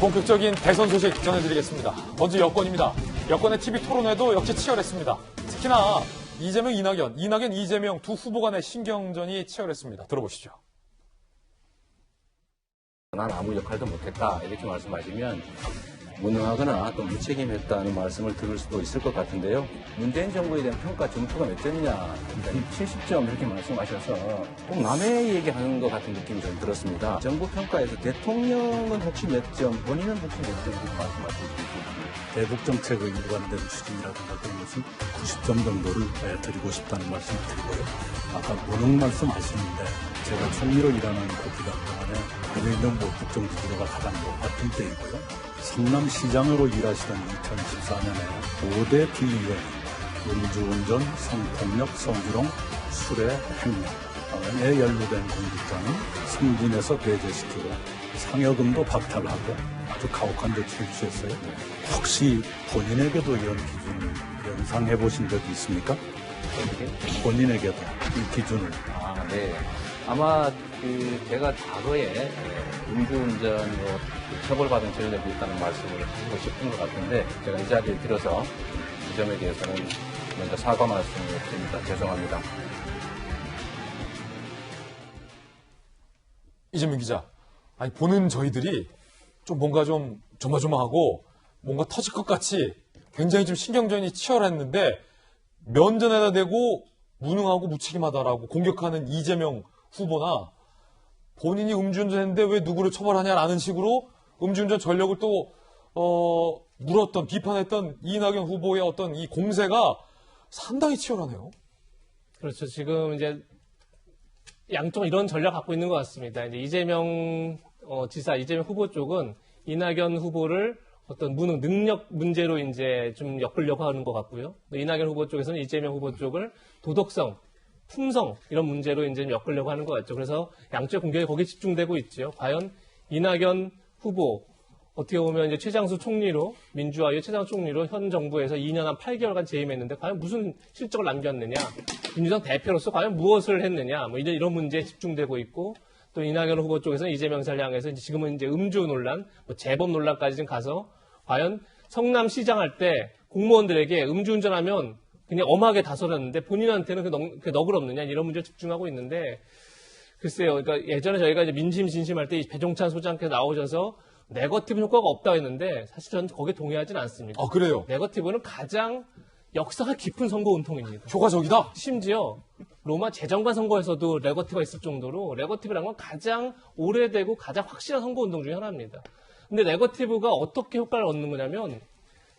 본격적인 대선 소식 전해드리겠습니다. 먼저 여권입니다. 여권의 TV 토론회도 역시 치열했습니다. 특히나 이재명, 이낙연, 이재명 두 후보 간의 신경전이 치열했습니다. 들어보시죠. 난 아무 역할도 못했다 이렇게 말씀하시면 무능하거나 또 무책임했다는 말씀을 들을 수도 있을 것 같은데요. 문재인 정부에 대한 평가 점수가 몇 점이냐 70점 이렇게 말씀하셔서 꼭 남의 얘기하는 것 같은 느낌이 좀 들었습니다. 정부 평가에서 대통령은 혹시 몇 점, 본인은 혹시 몇 점 이렇게 말씀하실 수 있습니다. 대북 정책의 일관된 추진이라든가 그런 것은 90점 정도를 드리고 싶다는 말씀을 드리고요. 아까 무능 말씀하시는데 제가 총리로 일하는 그 기간 동안에 이재명 국정 지지도가 가장 높았던 때이고요. 성남시장으로 일하시던 2014년에 5대 비위원, 음주운전, 성폭력, 성희롱, 술의 횡령에 연루된 공직자는 승진해서 배제시키고 상여금도 박탈하고 아주 가혹한 조치를 취했어요. 혹시 본인에게도 이런 기준을 연상해 보신 적이 있습니까? 본인에게도 이 기준을. 네. 아마 제가 과거에 음주운전 처벌받은 전력이 있다는 말씀을 하고 싶은 것 같은데 제가 이 자리를 빌어서 이 점에 대해서는 먼저 사과 말씀을 드립니다. 죄송합니다. 이재명 기자, 아니 보는 저희들이 좀 뭔가 좀 조마조마하고 뭔가 터질 것 같이 굉장히 좀 신경전이 치열했는데 면전에다 대고 무능하고 무책임하다라고 공격하는 이재명 후보나 본인이 음주운전했는데 왜 누구를 처벌하냐라는 식으로 음주운전 전력을 또 물었던 비판했던 이낙연 후보의 어떤 이 공세가 상당히 치열하네요. 그렇죠. 지금 이제 양쪽 이런 전략 갖고 있는 것 같습니다. 이제 이재명 지사, 이재명 후보 쪽은 이낙연 후보를 어떤 무능, 능력 문제로 이제 좀 엮으려고 하는 것 같고요. 또 이낙연 후보 쪽에서는 이재명 후보 쪽을 도덕성, 품성 이런 문제로 이제 엮으려고 하는 것 같죠. 그래서 양쪽 공격이 거기에 집중되고 있죠. 과연 이낙연 후보 어떻게 보면 이제 최장수 총리로 민주화의 최장수 총리로 현 정부에서 2년 한 8개월간 재임했는데 과연 무슨 실적을 남겼느냐, 민주당 대표로서 과연 무엇을 했느냐, 뭐 이런 문제에 집중되고 있고 또 이낙연 후보 쪽에서는 이재명 지사를 향해서 지금은 이제 음주 논란, 뭐 재범 논란까지 좀 가서 과연 성남시장 할 때 공무원들에게 음주운전하면 그냥 엄하게 다스렸는데 본인한테는 그 너그럽느냐 이런 문제에 집중하고 있는데 글쎄요. 그러니까 예전에 저희가 이제 민심 진심할 때 배종찬 소장께서 나오셔서 네거티브 효과가 없다고 했는데 사실 저는 거기에 동의하지는 않습니다. 아, 그래요? 네거티브는 가장 역사가 깊은 선거 운동입니다. 효과적이다? 심지어 로마 제정관 선거에서도 네거티브가 있을 정도로 네거티브라는 건 가장 오래되고 가장 확실한 선거 운동 중에 하나입니다. 근데 네거티브가 어떻게 효과를 얻는 거냐면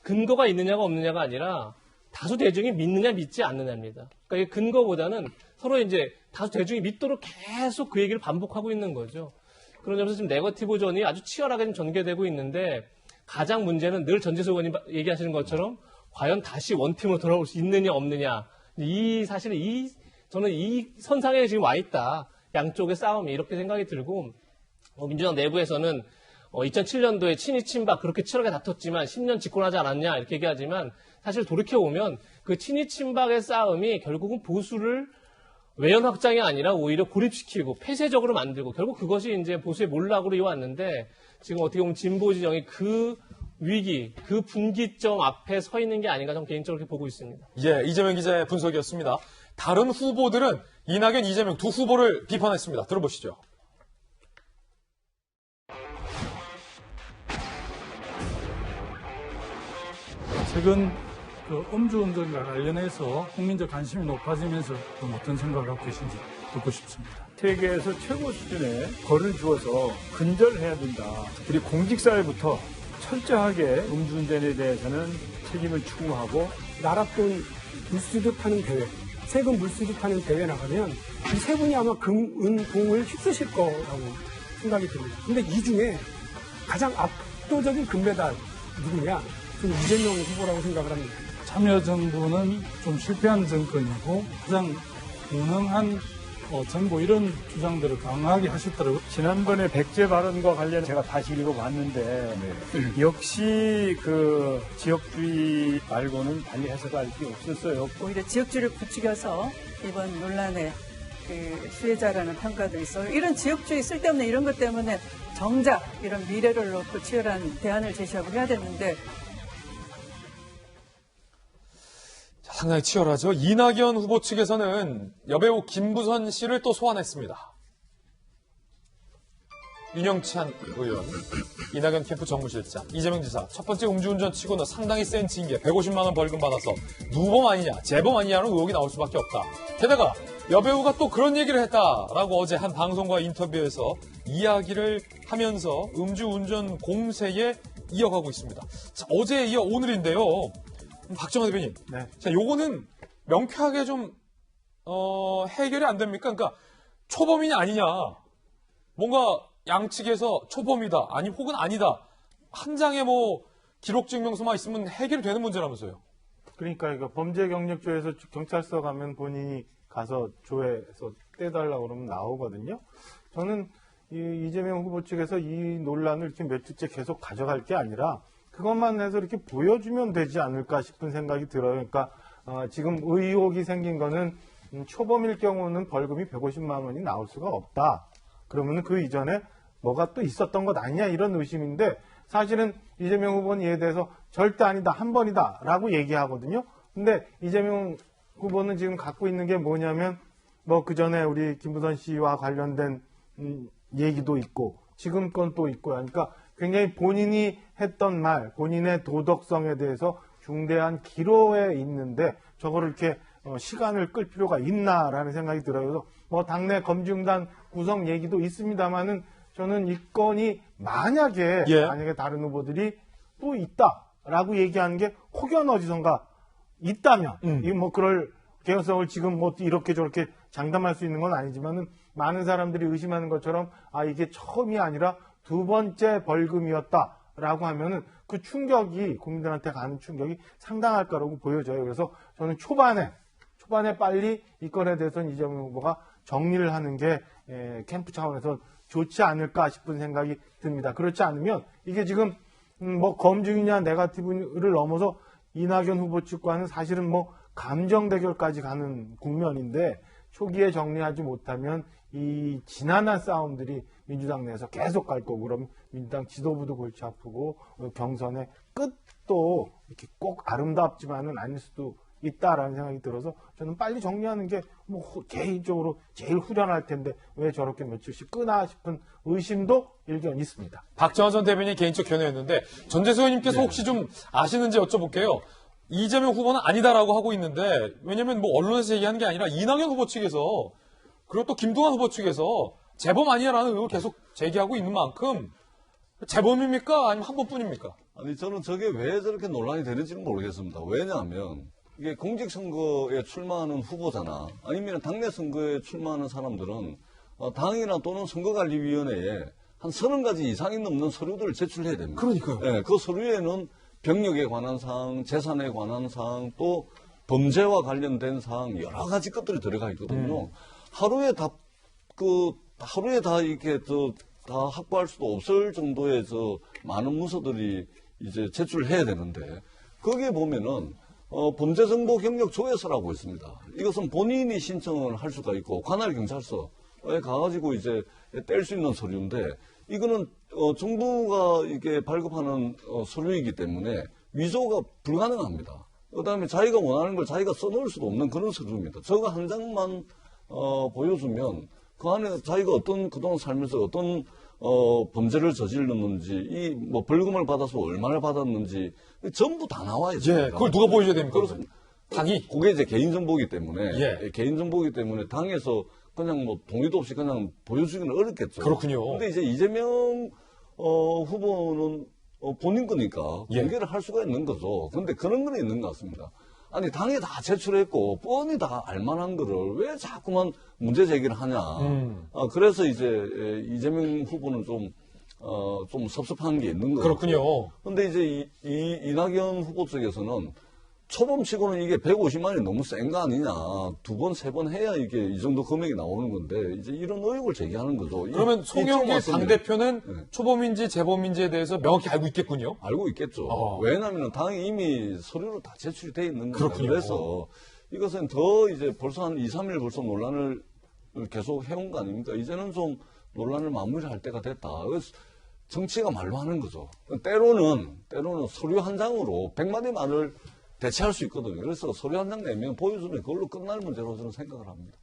근거가 있느냐가 없느냐가 아니라 다수 대중이 믿느냐 믿지 않느냐입니다. 그러니까 이 근거보다는 서로 이제 다수 대중이 믿도록 계속 그 얘기를 반복하고 있는 거죠. 그런 점에서 지금 네거티브전이 아주 치열하게 전개되고 있는데 가장 문제는 늘 전재수 의원님 얘기하시는 것처럼 과연 다시 원팀으로 돌아올 수 있느냐 없느냐. 사실은 저는 이 선상에 지금 와 있다. 양쪽의 싸움이 이렇게 생각이 들고 민주당 내부에서는 2007년도에 친이 친박 그렇게 치열하게 다퉜지만 10년 집권하지 않았냐 이렇게 얘기하지만 사실 돌이켜보면 그 친이 친박의 싸움이 결국은 보수를 외연 확장이 아니라 오히려 고립시키고 폐쇄적으로 만들고 결국 그것이 이제 보수의 몰락으로 이어왔는데 지금 어떻게 보면 진보 진영이 그 위기, 그 분기점 앞에 서 있는 게 아닌가 저는 개인적으로 그렇게 보고 있습니다. 예, 이재명 기자의 분석이었습니다. 다른 후보들은 이낙연, 이재명 두 후보를 비판했습니다. 들어보시죠. 최근 음주운전과 관련해서 국민적 관심이 높아지면서 좀 어떤 생각을 갖고 계신지 듣고 싶습니다. 세계에서 최고 수준의 벌을 주어서 근절해야 된다. 우리 공직사회부터 철저하게 음주운전에 대해서는 책임을 추구하고 나랏돈 물수도 타는 대회, 세금 물수도 타는 대회 나가면 이 세 분이 아마 금, 은, 공을 휩쓰실 거라고 생각이 듭니다. 근데 이 중에 가장 압도적인 금메달 누구냐? 저는 이재명 후보라고 생각을 합니다. 참여정부는 좀 실패한 정권이고 가장 무능한 정부 이런 주장들을 강하게 하셨더라고요. 지난번에 백제 발언과 관련 제가 다시 읽어봤는데 역시 그 지역주의 말고는 달리 해석할 게 없었어요. 오히려 지역주의를 부추겨서 이번 논란의 그 수혜자라는 평가도 있어요. 이런 지역주의 쓸데없는 이런 것 때문에 정작 이런 미래를 놓고 치열한 대안을 제시하고 해야 되는데 자, 상당히 치열하죠. 이낙연 후보 측에서는 여배우 김부선 씨를 또 소환했습니다. 윤영찬 의원, 이낙연 캠프 정무실장, 이재명 지사 첫 번째 음주운전 치고는 상당히 센 징계 150만 원 벌금 받아서 누범 아니냐, 재범 아니냐는 의혹이 나올 수밖에 없다. 게다가 여배우가 또 그런 얘기를 했다라고 어제 한 방송과 인터뷰에서 이야기를 하면서 음주운전 공세에 이어가고 있습니다. 자, 어제에 이어 오늘인데요. 박정화 대변인, 네. 자, 요거는 명쾌하게 좀 해결이 안 됩니까? 그러니까 초범이냐 아니냐, 뭔가 양측에서 초범이다, 아니 혹은 아니다, 한 장의 뭐 기록 증명서만 있으면 해결되는 문제라면서요. 그러니까 이거 범죄 경력조에서 경찰서 가면 본인이 가서 조회해서 떼달라고 그러면 나오거든요. 저는 이재명 후보 측에서 이 논란을 이렇게 몇 주째 계속 가져갈 게 아니라 그것만 해서 이렇게 보여주면 되지 않을까 싶은 생각이 들어요. 그러니까 지금 의혹이 생긴 거는 초범일 경우는 벌금이 150만 원이 나올 수가 없다. 그러면 그 이전에 뭐가 또 있었던 것 아니냐 이런 의심인데, 사실은 이재명 후보는 이에 대해서 절대 아니다, 한 번이다 라고 얘기하거든요. 근데 이재명 후보는 지금 갖고 있는 게 뭐냐면 뭐 그 전에 우리 김부선 씨와 관련된 얘기도 있고 지금 건 또 있고, 그러니까 굉장히 본인이 했던 말, 본인의 도덕성에 대해서 중대한 기로에 있는데 저거를 이렇게 시간을 끌 필요가 있나라는 생각이 들어요. 그래서 뭐 당내 검증단 구성 얘기도 있습니다만은 저는 이 건이 만약에 다른 후보들이 또 있다라고 얘기하는 게 혹여나 어디선가 있다면 이 뭐 그럴 개연성을 지금 뭐 이렇게 저렇게 장담할 수 있는 건 아니지만은 많은 사람들이 의심하는 것처럼 이게 처음이 아니라 두 번째 벌금이었다라고 하면은 그 충격이, 국민들한테 가는 충격이 상당할 거라고 보여져요. 그래서 저는 초반에 빨리 이 건에 대해서는 이재명 후보가 정리를 하는 게 캠프 차원에서 좋지 않을까 싶은 생각이 듭니다. 그렇지 않으면 이게 지금 뭐 검증이냐 네거티브를 넘어서 이낙연 후보 측과는 사실은 뭐 감정 대결까지 가는 국면인데, 초기에 정리하지 못하면 이 지난한 싸움들이 민주당 내에서 계속 갈 거고, 그럼 민주당 지도부도 골치 아프고 경선의 끝도 이렇게 꼭 아름답지만은 아닐 수도 있다라는 생각이 들어서 저는 빨리 정리하는 게 뭐 개인적으로 제일 후련할 텐데 왜 저렇게 며칠씩 끄나 싶은 의심도 일견 있습니다. 박정화 전 대변인의 개인적 견해였는데, 전재수 의원님께서 혹시 좀 아시는지 여쭤볼게요. 이재명 후보는 아니다라고 하고 있는데, 왜냐면 뭐 언론에서 얘기하는 게 아니라 이낙연 후보 측에서, 그리고 또 김동완 후보 측에서 재범 아니야라는 의혹을 계속 제기하고 있는 만큼 재범입니까? 아니면 한 번뿐입니까? 아니, 저는 저게 왜 저렇게 논란이 되는지는 모르겠습니다. 왜냐하면 이게 공직선거에 출마하는 후보잖아. 아니면 당내 선거에 출마하는 사람들은 당이나 또는 선거관리위원회에 한 30가지 이상이 넘는 서류들을 제출해야 됩니다. 그러니까요. 네, 그 서류에는 병력에 관한 사항, 재산에 관한 사항, 또 범죄와 관련된 사항, 여러 가지 것들이 들어가 있거든요. 하루에 다 이렇게 다 확보할 수도 없을 정도의 많은 문서들이 이제 제출해야 되는데, 거기에 보면은 범죄정보 경력 조회서라고 있습니다. 이것은 본인이 신청을 할 수가 있고 관할 경찰서에 가가지고 이제 뗄 수 있는 서류인데, 이거는 정부가 이게 발급하는 서류이기 때문에 위조가 불가능합니다. 그다음에 자기가 원하는 걸 자기가 써놓을 수도 없는 그런 서류입니다. 저거 한 장만 보여주면 그 안에 자기가 그동안 살면서 어떤 범죄를 저질렀는지, 이 뭐 벌금을 받아서 얼마나 받았는지 전부 다 나와 있습니다. 그걸 누가 보여줘야 됩니까? 그래서 당이? 그게 이제 개인정보이기 때문에 개인정보이기 때문에 당에서 그냥 뭐 동의도 없이 그냥 보여주기는 어렵겠죠. 그렇군요. 근데 이제 이재명 후보는 본인 거니까 공개를 할 수가 있는 거죠. 근데 그런 건 있는 것 같습니다. 아니, 당에 다 제출했고 뻔히 다 알만한 거를 왜 자꾸만 문제 제기를 하냐. 그래서 이제 이재명 후보는 좀 섭섭한 게 있는 거예요. 그렇군요. 근데 이제 이낙연 후보 쪽에서는 초범치고는 이게 150만이 너무 센 거 아니냐. 2번, 3번 해야 이게 이 정도 금액이 나오는 건데, 이제 이런 의혹을 제기하는 거죠. 그러면 송영길 당대표는 초범인지 재범인지에 대해서 명확히 알고 있겠군요? 알고 있겠죠. 왜냐하면 당이 이미 서류로 다 제출이 돼 있는 거예요. 그래서 이것은 더 이제 벌써 한 2, 3일 벌써 논란을 계속 해온 거 아닙니까? 이제는 좀 논란을 마무리할 때가 됐다. 그래서 정치가 말로 하는 거죠. 때로는 서류 한 장으로 100마디 말을 대체할 수 있거든요. 그래서 서류 한 장 내면 보여주면 그걸로 끝날 문제로 저는 생각을 합니다.